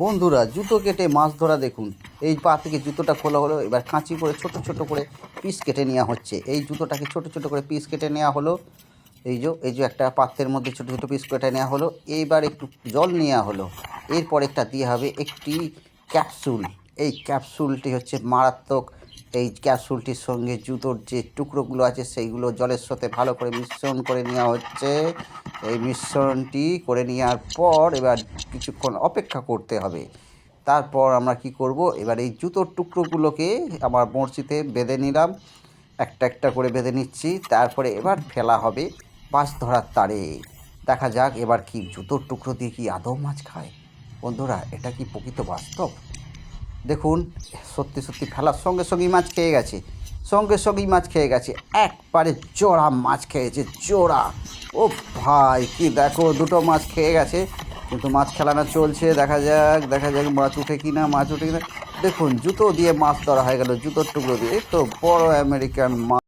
বন্ধুরা, জুতো কেটে মাছ ধরা দেখুন। এই পা থেকে জুতোটা খোলা হলো, এবার কাঁচি করে ছোট ছোট করে পিস কেটে নেওয়া হচ্ছে। এই জুতোটাকে ছোট ছোট করে পিস কেটে নেওয়া হলো। এই যে একটা পাত্রের মধ্যে ছোট ছোট পিস কেটে নেওয়া হলো। এইবার একটু জল নেওয়া হলো। এরপর একটা দিয়ে হবে একটি ক্যাপসুল। এই ক্যাপসুলটি হচ্ছে মারাত্মক। এই ক্যাপসুলটির সঙ্গে জুতোর যে টুকরোগুলো আছে সেইগুলো জলের সাথে ভালো করে মিশ্রণ করে নেওয়া হচ্ছে। এই মিশ্রণটি করে নেওয়ার পর এবার কিছুক্ষণ অপেক্ষা করতে হবে। তারপর আমরা কি করব, এবার এই জুতোর টুকরোগুলোকে আমার বঁড়শিতে বেঁধে নিলাম। একটা একটা করে বেঁধে নিচ্ছি। তারপরে এবার ফেলা হবে মাছ ধরার তারে। দেখা যাক এবার কি জুতোর টুকরো দিয়ে কি আদৌ মাছ খায়। বন্ধুরা, এটা কি প্রকৃত বাস্তব? দেখুন, সত্যি সত্যি ফেলার সঙ্গে সঙ্গেই মাছ খেয়ে গেছে। সঙ্গে সঙ্গেই মাছ খেয়ে গেছে, একবারে জোড়া মাছ খেয়েছে, জোড়া। ও ভাই, কি দেখো, দুটো মাছ খেয়ে গেছে। কিন্তু মাছ খেলানো চলছে, দেখা যাক দেখা যাক মাছ উঠে কিনা, মাছ উঠে কিনা। দেখুন, জুতো দিয়ে মাছ ধরা হয়ে গেল, জুতোর টুকরো দিয়ে। এই তো বড় আমেরিকান মাছ।